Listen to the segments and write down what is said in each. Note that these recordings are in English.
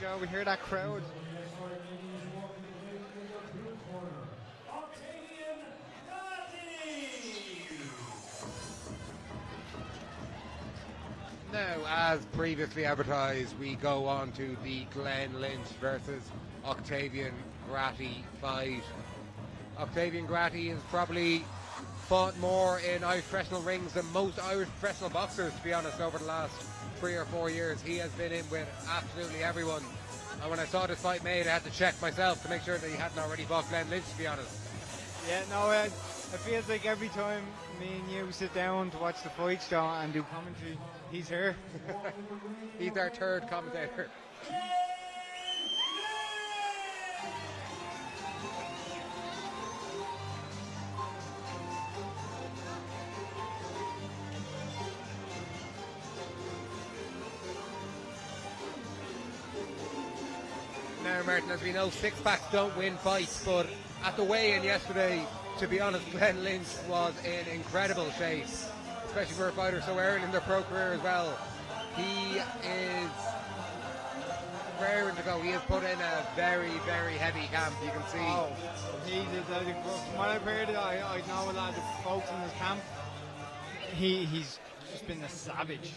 Joe. We hear that crowd. Octavian Gratii. Now, as previously advertised, we go on to the Glen Lynch versus Octavian Gratii fight. Octavian Gratii has probably fought more in Irish professional rings than most Irish professional boxers, to be honest, over the last 3 or 4 years. He has been in with absolutely everyone. And when I saw this fight made, I had to check myself to make sure that he hadn't already fought Glen Lynch, to be honest. Yeah, no, it feels like every time me and you sit down to watch the fights, Joe, and do commentary, he's here. He's our third commentator. Now, Martin, as we know, six-packs don't win fights, but at the weigh-in yesterday, to be honest, Glen Lynch was in incredible shape, especially for a fighter so early in their pro career as well. He is raring to go. He has put in a very, very heavy camp, you can see. Oh, he did. From what I've heard, I know a lot of the folks in his camp. He's just been a savage.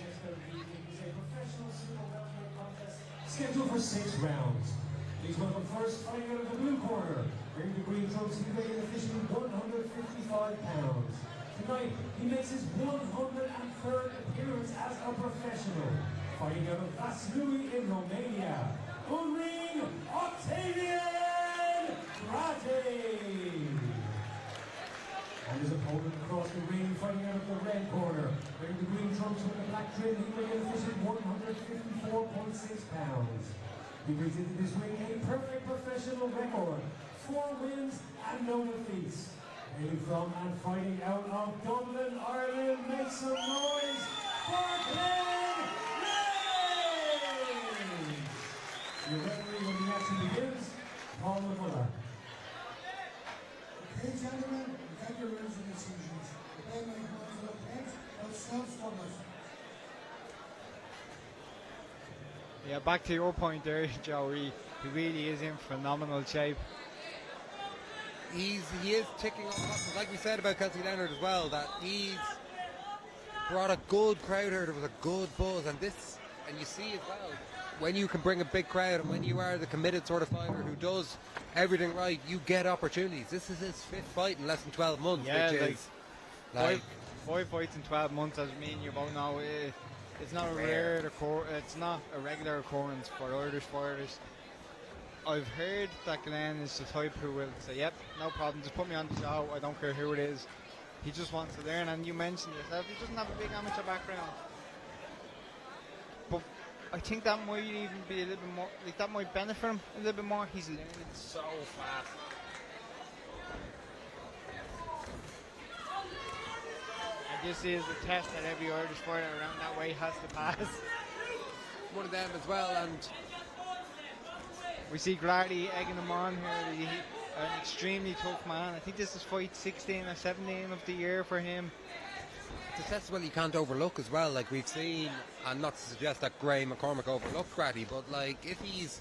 Scheduled for 6 rounds. Please welcome first fighting out of the blue corner, wearing the green trunks, he weighing officially 155 pounds. Tonight, he makes his 103rd appearance as a professional. Fighting out of Vaslui in Romania, Unring Octavian Gratii. And his opponent across the ring, fighting out of the red corner, wearing the green trunks with the black trim, he weighing officially 154.6 pounds. He brings into this ring a perfect professional record, 4 wins and no defeats. Hailing from and fighting out of Dublin, Ireland, make some noise for Glen Lynch! Your referee when the action begins, Paul McMullen. Okay, gentlemen, we have your rules and decisions. The play may come to the bench, but stop struggles. Yeah, back to your point there, Joe. He really is in phenomenal shape. He is ticking off boxes, like we said about Kelsey Leonard as well, that he's brought a good crowd here. There was a good buzz, and you see as well, when you can bring a big crowd and when you are the committed sort of fighter who does everything right, you get opportunities. This is his 5th fight in less than 12 months, Yeah, which is like five fights in 12 months, as me and you both know. It's not it's not a regular occurrence for Irish fighters. I've heard that Glenn is the type who will say, yep, no problem, just put me on the show, I don't care who it is. He just wants to learn, and you mentioned yourself, he doesn't have a big amateur background. But I think that might even be a little bit more, like that might benefit him a little bit more. He's learning so fast. And this is a test that every Irish fighter around that way has to pass. one of them as well, and we see Gratii egging him on here. An extremely tough man. I think this is fight 16 or 17 of the year for him. it's a testament you can't overlook as well. Like we've seen, and not to suggest that Graham McCormick overlooked Gratii, but like if he's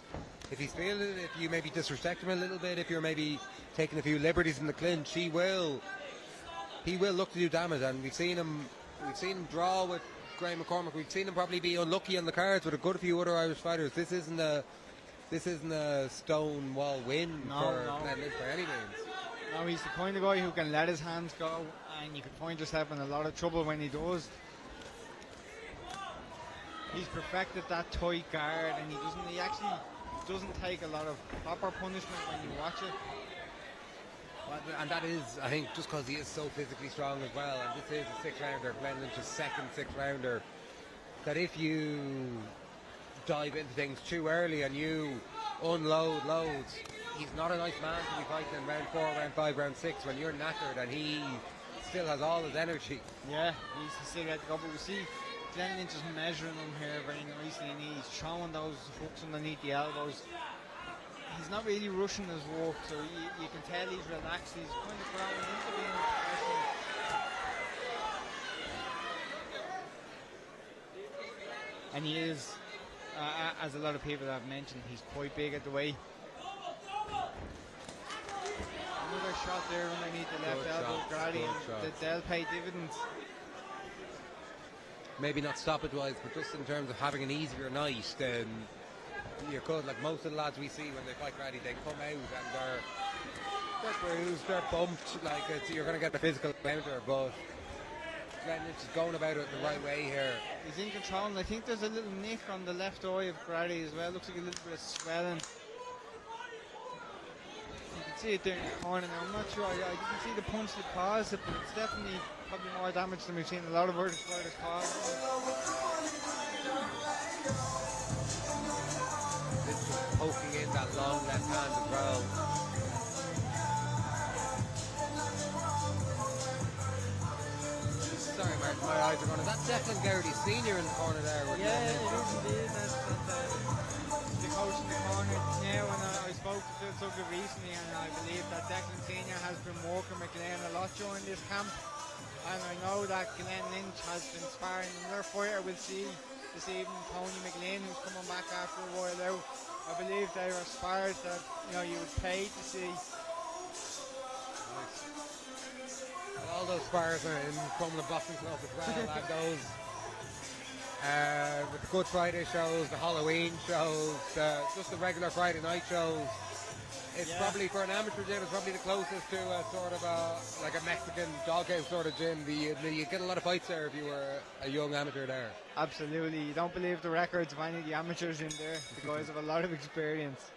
feeling it, if you maybe disrespect him a little bit, if you're maybe taking a few liberties in the clinch, he will look to do damage. And we've seen him draw with Graham McCormick. We've seen him probably be unlucky on the cards with a good few other Irish fighters. This isn't a stonewall win for Glen Lynch by any means. No, he's the kind of guy who can let his hands go, and you can find yourself in a lot of trouble when he does. He's perfected that tight guard, and he actually doesn't take a lot of proper punishment when you watch it. And that is, I think, just because he is so physically strong as well, and this is a 6-rounder, Glen Lynch's second 6-rounder, that if you dive into things too early and you unload loads, he's not a nice man to be fighting in round 4, round 5, round 6 when you're knackered and he still has all his energy. Yeah, he's still got to go, but we see Glen Lynch is measuring him here very nicely, and he's throwing those hooks underneath the elbows. He's not really rushing his work, so you can tell he's relaxed. He's kind of growing into being a professional. And he is as a lot of people have mentioned, he's quite big at the weight. Another shot there underneath the left elbow, Gratii, and they'll pay dividends. Maybe not stoppage-wise, but just in terms of having an easier night than you could. Like most of the lads we see when they fight Gratii, they come out and they're bruised, they're bumped. Like you're going to get the physical counter, but Glen Lynch is going about it the right way here. He's in control, and I think there's a little nick on the left eye of Gratii as well. Looks like a little bit of swelling. You can see it there in the corner now. I'm not sure. I didn't see the punch that caused it, but it's definitely probably more damage than we've seen a lot of other fighters cause. This is poking in that long left hand as well. Sorry, Martin, my eyes are going. Is that Glen Lynch Senior in the corner there? Yeah, it is indeed. That's the coach in the corner now, and I spoke to Phil Tucker recently, and I believe that Declan Senior has been working with Glen a lot during this camp, and I know that Glen Lynch has been sparring another fighter we'll see this evening, Tony McLean, who's coming back after a while out. I believe they are spars that you would pay to see. Nice. All those spars are in Crumlin Boxing Club as well, and those with the Good Friday shows, the Halloween shows, just the regular Friday night shows. It's probably, for an amateur gym, it's probably the closest to a sort of like a Mexican doghouse sort of gym. You get a lot of fights there if you were a young amateur there. Absolutely. You don't believe the records of any of the amateurs in there. The guys have a lot of experience.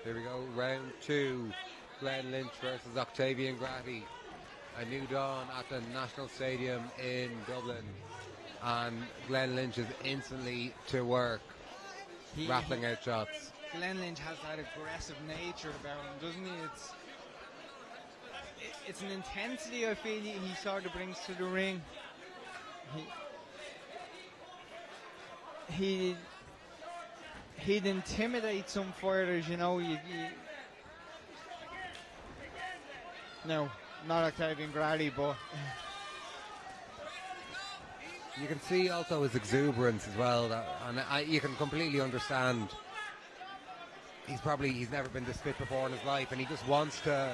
Here we go, round 2, Glen Lynch versus Octavian Gratii. A new dawn at the National Stadium in Dublin, and Glen Lynch is instantly to work, rattling out shots. Glen Lynch has that aggressive nature about him, doesn't he? It's an intensity I feel he sort of brings to the ring. He'd intimidate some fighters, No, not Octavian Gratii, but you can see also his exuberance as well, and you can completely understand. He's never been this fit before in his life, and he just wants to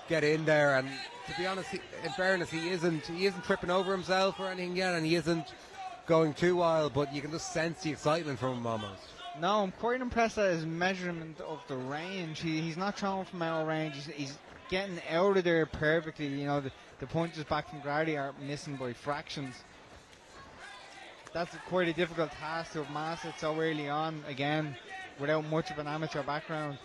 get in there. And to be honest, in fairness, he isn't tripping over himself or anything yet, and he isn't going too wild, but you can just sense the excitement from him almost. No, I'm quite impressed at his measurement of the range. He's not throwing from out of range. He's getting out of there perfectly. The punches back from Gratii are missing by fractions. That's quite a difficult task to have mastered so early on, again, without much of an amateur background.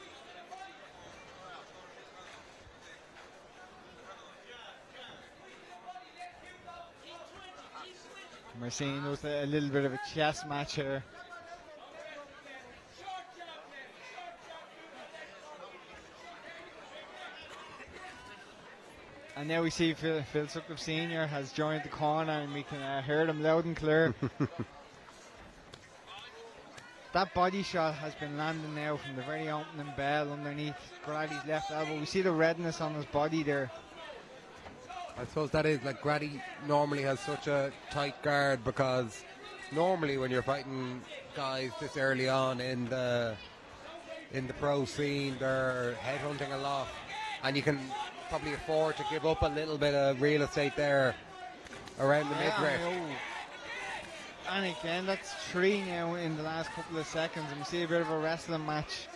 We're seeing a little bit of a chess match here. And now we see Phil Sutcliffe Senior has joined the corner, and we can hear them loud and clear. That body shot has been landing now from the very opening bell underneath Grati's left elbow. We see the redness on his body there. I suppose that is, like, Gratii normally has such a tight guard, because normally when you're fighting guys this early on in the pro scene, they're headhunting a lot, and you can probably afford to give up a little bit of real estate there around the midriff. And again, that's 3 now in the last couple of seconds, and we see a bit of a wrestling match.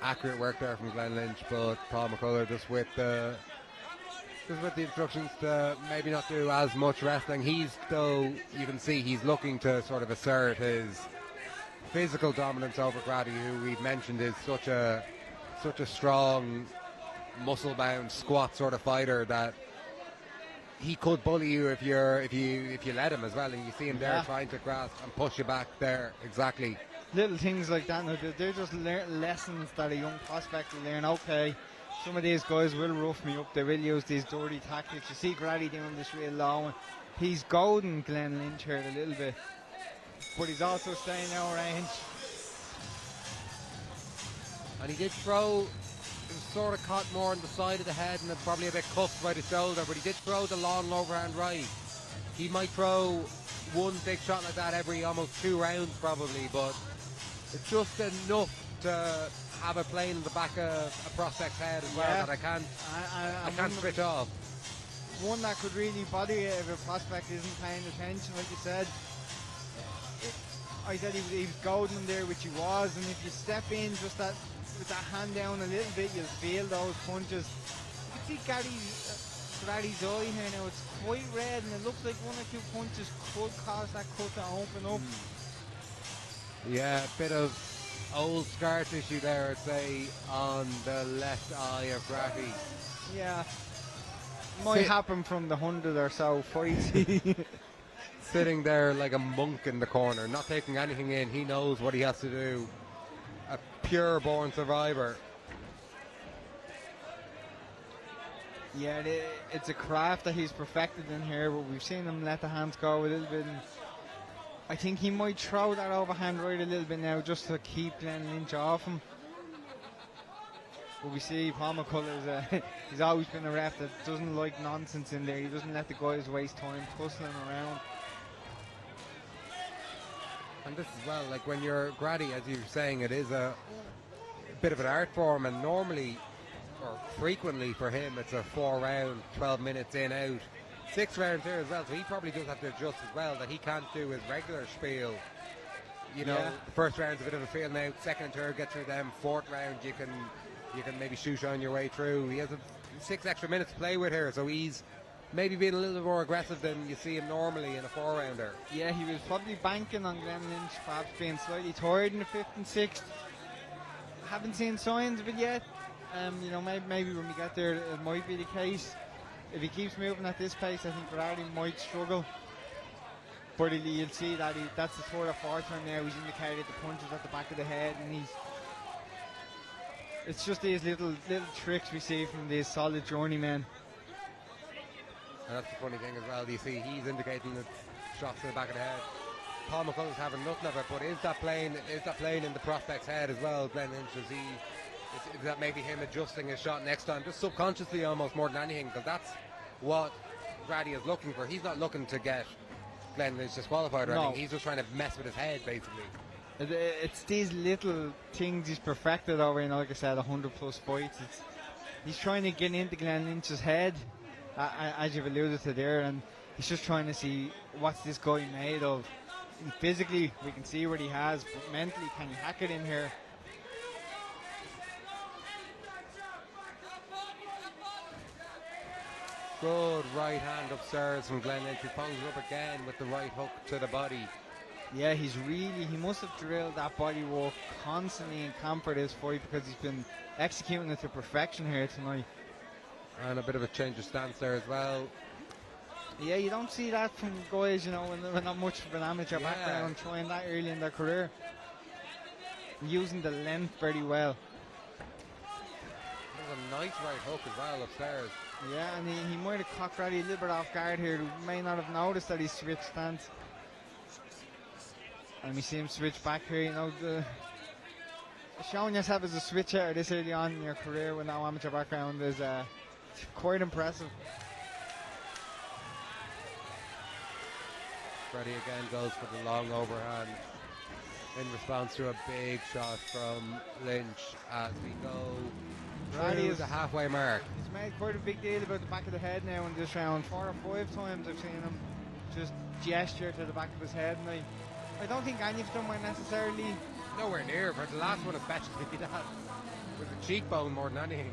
Accurate work there from Glen Lynch, but Paul McCullough just with the instructions to maybe not do as much wrestling. You can see he's looking to sort of assert his physical dominance over Gratii, who we've mentioned is such a strong, muscle-bound, squat sort of fighter that he could bully you if you let him as well. And you see him there trying to grasp and push you back there. Exactly. Little things like that. They're just lessons that a young prospect will learn. Okay, some of these guys will rough me up. They will use these dirty tactics. You see Gratii doing this real low, and he's goading Glen Lynch here a little bit, but he's also staying out of range. And he did throw was sort of caught more on the side of the head and probably a bit cuffed by the shoulder, but he did throw the long overhand right. He might throw one big shot like that every almost 2 rounds probably, but it's just enough to have it playing in the back of a prospect's head as well that I can't switch off. One that could really bother you if a prospect isn't paying attention, like you said. I said he was golden there, which he was, and if you step in just that with that hand down a little bit, you'll feel those punches. You can see Grati's eye here now, it's quite red, and it looks like 1 or 2 punches could cause that cut to open up. Yeah, a bit of old scar tissue there, I'd say, on the left eye of Gratii. Yeah, might happen from the 100 or so fights. Sitting there like a monk in the corner, not taking anything in. He knows what he has to do. A pure born survivor. Yeah, it's a craft that he's perfected in here, but we've seen him let the hands go a little bit. And I think he might throw that overhand right a little bit now just to keep Glen Lynch off him. But we see Paul McCullough's, he's always been a ref that doesn't like nonsense in there. He doesn't let the guys waste time tussling around. And this as well, like when you're Gratii, as you were saying, it is a bit of an art form, and normally, or frequently for him, it's a 4-round, 12 minutes in, out. 6 rounds here as well, so he probably does have to adjust as well, that he can't do his regular spiel. You know, the first round's a bit of a feel now, second and third, get through them, 4th round you can maybe shoot on your way through. He has 6 extra minutes to play with here, so he's maybe being a little bit more aggressive than you see him normally in a 4-rounder. Yeah, he was probably banking on Glen Lynch perhaps being slightly tired in the 5th and 6th. Haven't seen signs of it yet. You know, maybe when we get there it might be the case. If he keeps moving at this pace, I think Gratii might struggle. But you'll see that that's the 3rd or 4th time now he's indicated the punches at the back of the head, and it's just these little tricks we see from these solid journeymen. And that's the funny thing as well. You see, he's indicating the shots to the back of the head. Paul McCullough's having nothing of it, but is that playing in the prospect's head as well? Glen Lynch, is that maybe him adjusting his shot next time, just subconsciously almost more than anything? Because that's what Gratii is looking for. He's not looking to get Glen Lynch disqualified or anything. He's just trying to mess with his head, basically. It's these little things he's perfected over, like I said, 100 plus fights. He's trying to get into Glen Lynch's head, as you've alluded to there, and he's just trying to see what's this guy made of. And physically, we can see what he has, but mentally, can he hack it in here? Good right hand upstairs from Glen Lynch, who follows it up again with the right hook to the body. Yeah, he must have drilled that body work constantly in camp for this fight, because he's been executing it to perfection here tonight. And a bit of a change of stance there as well. Yeah, you don't see that from guys, with not much of an amateur background, trying that early in their career. Using the length very well. There's a nice right hook as well upstairs. Yeah, and he might have caught Gratii a little bit off guard here. He may not have noticed that he switched stance. And we see him switch back here, showing yourself as a switcher this early on in your career with no amateur background is quite impressive. Gratii again goes for the long overhand in response to a big shot from Lynch as we go through the halfway mark. He's made quite a big deal about the back of the head now in this round. 4 or 5 times I've seen him just gesture to the back of his head, and I don't think any of them were necessarily nowhere near, but the last one especially that with the cheekbone more than anything.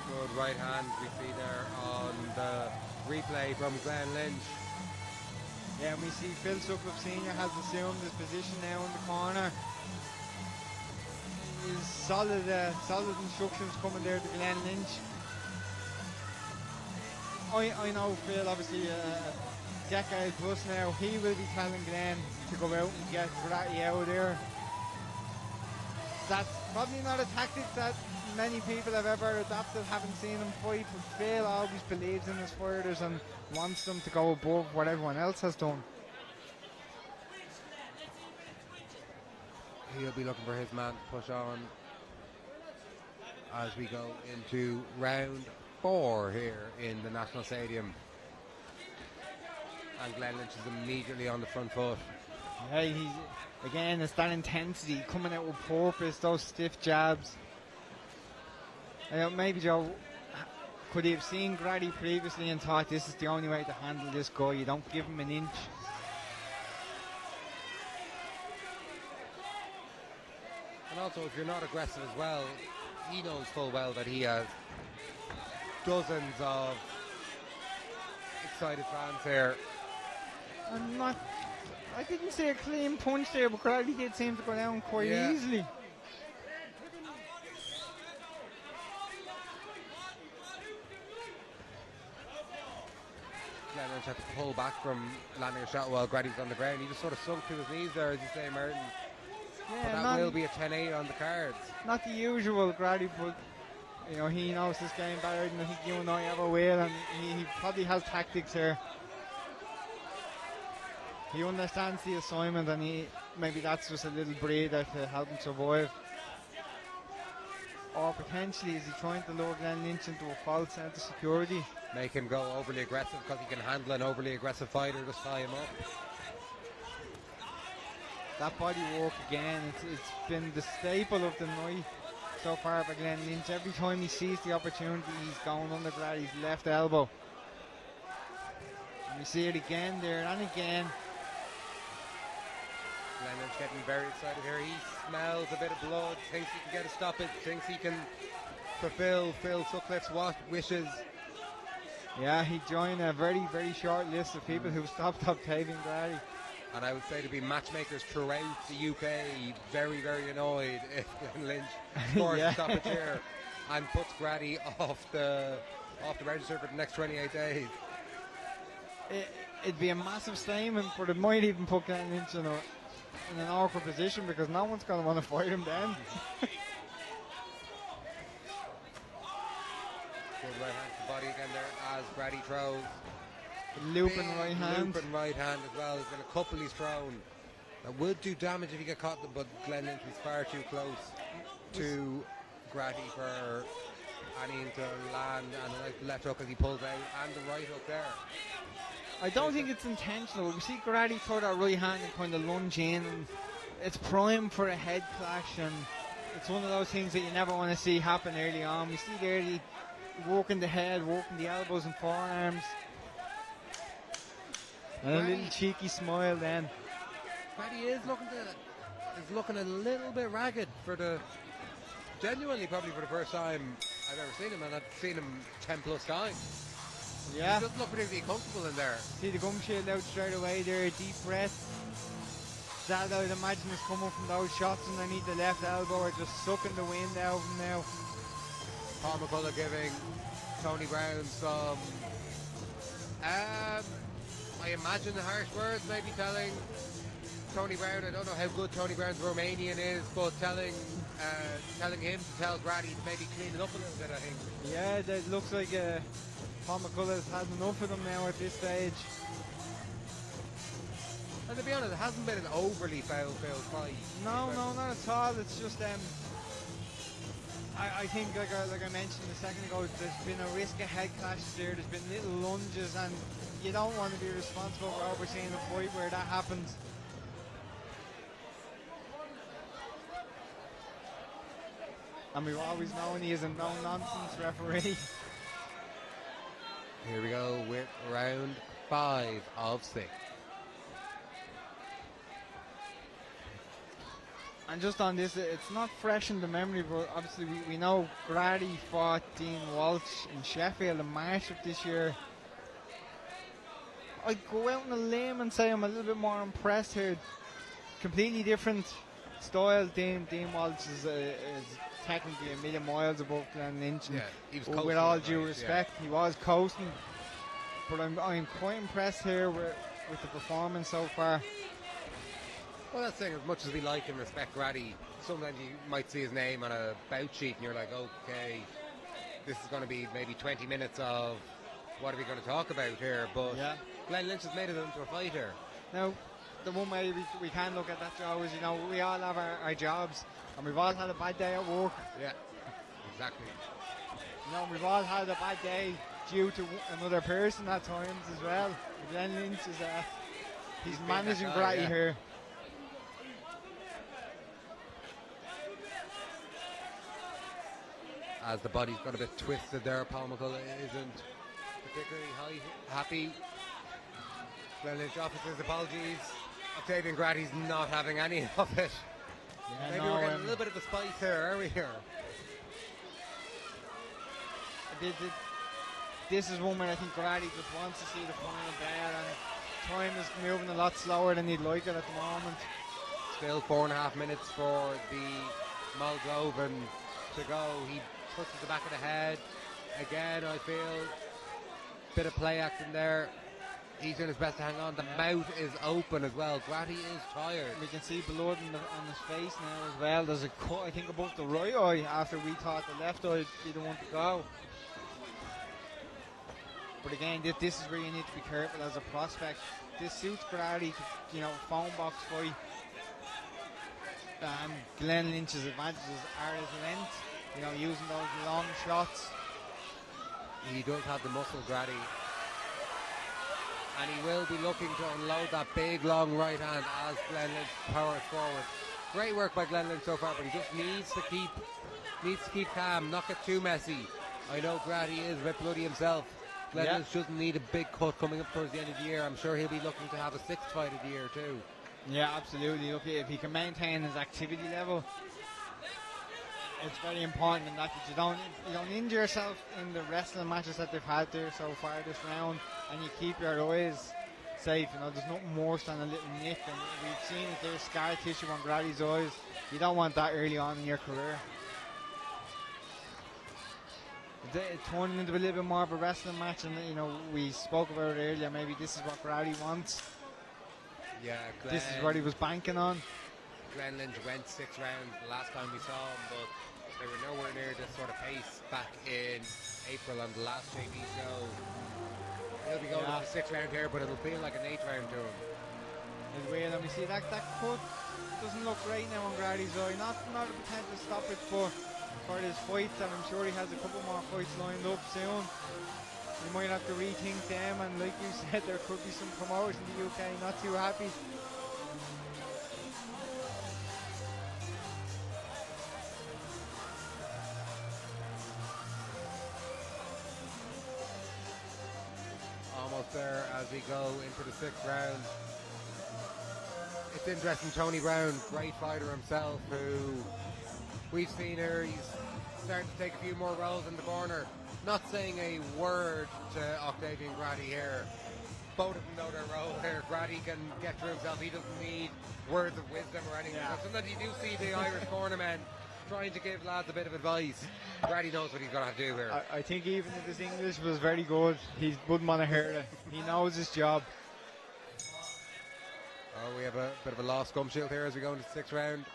Good right hand we see there on the replay from Glen Lynch. Yeah, and we see Phil Sutcliffe Sr. has assumed his position now in the corner. Is solid instructions coming there to Glen Lynch. I know Phil, obviously a decade plus now, he will be telling Glen to go out and get Gratii out of there. That's probably not a tactic that many people have ever adopted, haven't seen him fight, but Phil always believes in his fighters and wants them to go above what everyone else has done. He'll be looking for his man to push on as we go into round 4 here in the National Stadium. And Glen Lynch is immediately on the front foot. Yeah, again, it's that intensity coming out with purpose, those stiff jabs. Maybe Joe, could he have seen Gratii previously and thought this is the only way to handle this guy? You don't give him an inch. And also, if you're not aggressive as well, he knows full well that he has dozens of excited fans here. I didn't see a clean punch there, but Gratii did seem to go down quite easily. Glen Lynch had to pull back from landing a shot while Gratii was on the ground. He just sort of sunk to his knees there, as you say, Martin. Yeah, but that will be a 10-8 on the cards. Not the usual Gratii, but he knows this game better than I think you and I ever will, and he probably has tactics here. He understands the assignment, and maybe that's just a little breather to help him survive. Or potentially, is he trying to lure Glen Lynch into a false sense of security? Make him go overly aggressive because he can handle an overly aggressive fighter, just tie him up. That body work again, it's been the staple of the night so far for Glen Lynch. Every time he sees the opportunity, he's going under Gratie's left elbow. And we see it again there and again. Glen Lynch getting very excited here. He smells a bit of blood, thinks he can get a stop it, thinks he can fulfill Phil Sutcliffe's wishes. Yeah, he joined a very, very short list of people who stopped Octavian Gratii. And I would say to be matchmakers throughout the UK, very, very annoyed if Glen Lynch scores a stoppage here and puts Gratii off the register for the next 28 days. It'd be a massive statement, but it might even put Glen Lynch in an awkward position because no one's going to want to fight him then. Good right hand to the body again there as Gratii throws. Looping right hand. Looping right hand as well. There's been a couple he's thrown that would do damage if he got caught, but Glen Lynch was far too close to Gratii for anything to land, and a nice left hook as he pulls out, and the right hook there. I don't think it's intentional. We see Gratii throw that right hand and kind of lunge in, and it's prime for a head clash, and it's one of those things that you never want to see happen early on. We see there working the head, working the elbows and forearms. And a little cheeky smile then. Gratii is looking a little bit ragged genuinely probably for the first time I've ever seen him, and I've seen him 10 plus times. Yeah. He doesn't look particularly comfortable in there. See the gum shield out straight away there, deep breath. That I would imagine is coming from those shots underneath the left elbow, or just sucking the wind out of him now. Paul McCullough giving Tony Brown some I imagine the harsh words, maybe telling Tony Brown, I don't know how good Tony Brown's Romanian is, but telling him to tell Gratii to maybe clean it up a little bit, I think. Yeah, it looks like Paul McCullough has had enough of them now at this stage. And to be honest, it hasn't been an overly foul-filled fight. No, not at all. It's just I think, like I mentioned a second ago, there's been a risk of head clashes there. There's been little lunges, and you don't want to be responsible for overseeing a fight where that happens. And we've always known he is a no-nonsense referee. Here we go with round 5 of 6. And just on this, it's not fresh in the memory, but obviously we know Gratii fought Dean Walsh in Sheffield in March of this year. I'd go out on a limb and say I'm a little bit more impressed here. Completely different style. Dean Walsh is technically a million miles above Glen Lynch. Yeah, he was coasting with all that due night, respect, he was coasting. But I'm quite impressed here with the performance so far. Well, that's the thing, as much as we like and respect Gratii, sometimes you might see his name on a bout sheet and you're like, okay, this is going to be maybe 20 minutes of what are we going to talk about here, but Yeah. Glen Lynch has made it into a fight here. Now, the one way we can look at that, Joe, is, you know, we all have our jobs, and we've all had a bad day at work. Yeah, exactly. You know, we've all had a bad day due to another person at times as well. Glen Lynch is he's been managing that guy, Gratii yeah. here. As the body's got a bit twisted there, Paul McCullough isn't particularly happy. Glen Lynch offers his apologies. Octavian Gratie's not having any of it. Yeah, Maybe no, we're getting a little bit of a spice here, are we here? This is one where I think Gratii just wants to see the final bell, and time is moving a lot slower than he'd like it at the moment. Still 4.5 minutes for the Moldovan to go. He touches the back of the head. Again, I feel bit of play acting there. He's doing his best to hang on. The mouth is open as well. Gratii is tired. We can see blood on his face now as well. There's a cut, I think, above the right eye after we thought the left eye would be the one to go. But again, this is where you need to be careful as a prospect. This suits Gratii to, you know, phone box fight. Glen Lynch's advantages are his length, you know, using those long shots. He does have the muscle, Gratii. And he will be looking to unload that big long right hand as Glen Lynch powers forward. Great work by Glen Lynch so far, but he just needs to keep calm, not get too messy. I know Gratii is a bit bloody himself. Glen Lynch doesn't need a big cut coming up towards the end of the year. I'm sure he'll be looking to have a 6th fight of the year too. Yeah, absolutely. Look, if he can maintain his activity level, it's very important in that you don't injure yourself in the wrestling matches that they've had there so far this round, and you keep your eyes safe. You know, there's nothing worse than a little nick, and we've seen that there's scar tissue on Gratie's eyes. You don't want that early on in your career. It's turning into a little bit more of a wrestling match, and you know, we spoke about it earlier. Maybe this is what Gratii wants. Yeah, this is what he was banking on. Glen Lynch went 6 rounds the last time we saw him, but they were nowhere near this sort of pace back in April on the last JB show. He'll be going to the 6th round here, but it'll feel like an 8th round to him. It will, and we see that cut doesn't look great now on Gratie's eye. Not a potential stoppage for his fights, and I'm sure he has a couple more fights lined up soon. We might have to rethink them, and like you said, there could be some promoters in the UK not too happy. Almost there as we go into the 6th round. It's interesting, Tony Brown, great fighter himself, who we've seen here, he's starting to take a few more roles in the corner. Not saying a word to Octavian Gratii here. Both of them know their role here. Gratii can get through himself. He doesn't need words of wisdom or anything. Yeah. Sometimes you do see the Irish cornermen trying to give lads a bit of advice. Gratii knows what he's going to have to do here. I think even if his English was very good, he wouldn't want to hear it. He knows his job. Oh, we have a bit of a lost gum shield here as we go into the 6th round.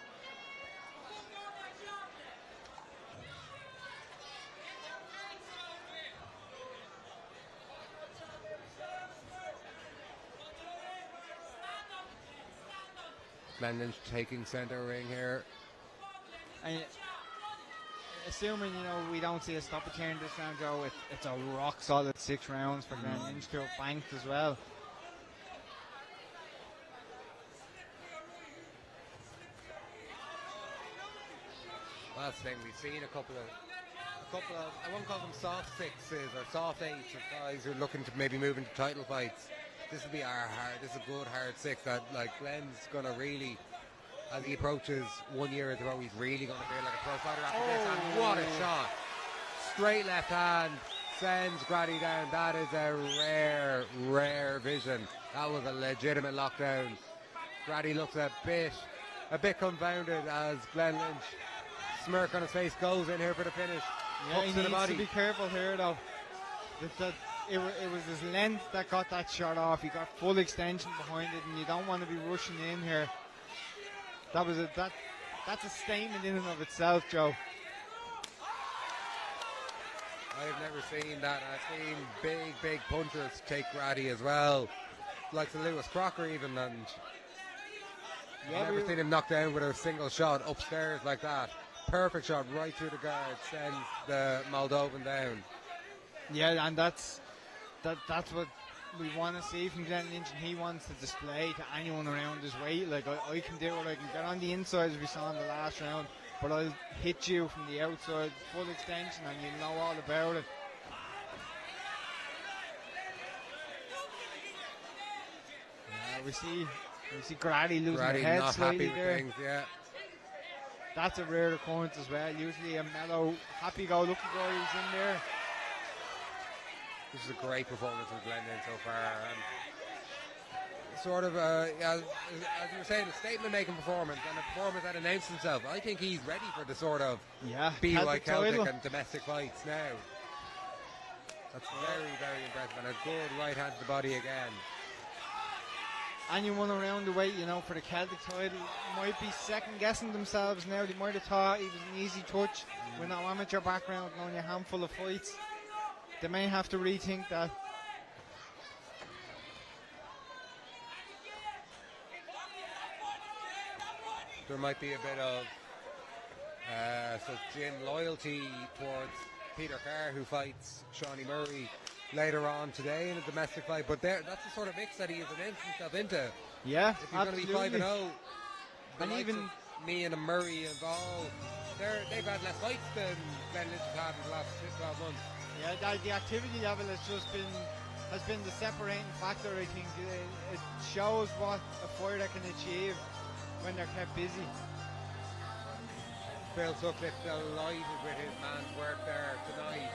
Glen Lynch taking centre ring here. And assuming, you know, we don't see a stoppage here in this round, Joe, it's a rock solid 6 rounds for Glen Lynch to have banked as well. Well, that's the thing, we've seen a couple of, I won't call them soft 6s or soft 8s of guys who are looking to maybe move into title fights. This will be this is a good hard 6 that, like, Glen's going to really, as he approaches 1 year in a row, he's really going to feel like a pro fighter after this. And what a shot. Straight left hand sends Gratii down. That is a rare, rare vision. That was a legitimate lockdown. Gratii looks a bit confounded as Glen Lynch, smirk on his face, goes in here for the finish. Yeah, he to the needs body. to be careful here, though. It was his length that got that shot off. He got full extension behind it, and you don't want to be rushing in here. That's a statement in and of itself, Joe. I've never seen that. I've seen big punchers take Gratii as well. Like the Lewis Crocker even, and I've never seen him knocked down with a single shot upstairs like that. Perfect shot right through the guard, sends the Moldovan down. Yeah, and that's what we want to see from Glen Lynch, and he wants to display to anyone around his weight. Like, I can do it, I can get on the inside as we saw in the last round, but I'll hit you from the outside, full extension, and you know all about it. We see Gratii losing Gratii the head not slightly happy with there. things, yeah. That's a rare occurrence as well. Usually a mellow, happy-go-lucky guy who's in there. This is a great performance from Glen Lynch so far. And sort of, as you were saying, a statement-making performance and a performance that announced himself. I think he's ready for the sort of BY Celtic and domestic fights now. That's very impressive, and a good right hand to the body again. Anyone around the weight, for the Celtic title might be second-guessing themselves now. They might have thought he was an easy touch with no amateur background and only a handful of fights. They may have to rethink that. There might be a bit of gin loyalty towards Peter Carr, who fights Shawnee Murray later on today in a domestic fight, but that's the sort of mix that he has announced himself into. Yeah, if he's going to be 5-0, and even me and a Murray involved, they've had less fights than Glen Lynch has had in the last 12 months. Yeah, the activity level has been the separating factor. I think it shows what a fighter can achieve when they're kept busy. Phil Sutcliffe delighted with his man's work there tonight.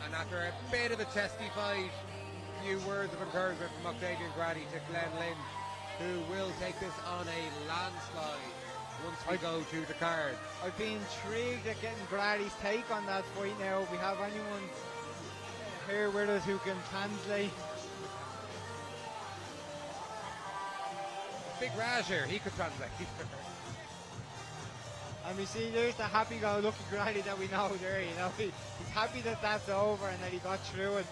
And after a bit of a testy fight, few words of encouragement from Octavian Gratii to Glen Lynch, who will take this on a landslide once we go to the card. I've been intrigued at getting Gratie's take on that fight now. If we have anyone here with us who can translate. Big Raj here, he could translate. And we see there's the happy-go-lucky Gratii that we know there, He's happy that that's over and that he got through it.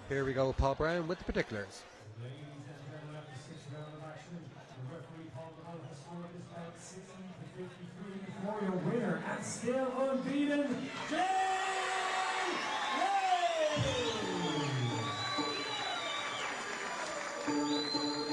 Here we go, Paul Brown with the particulars. Ladies and gentlemen, after 6 rounds of action, the referee Paul Brown has scored this bout 60-53 for your winner and still unbeaten, Glen Lynch!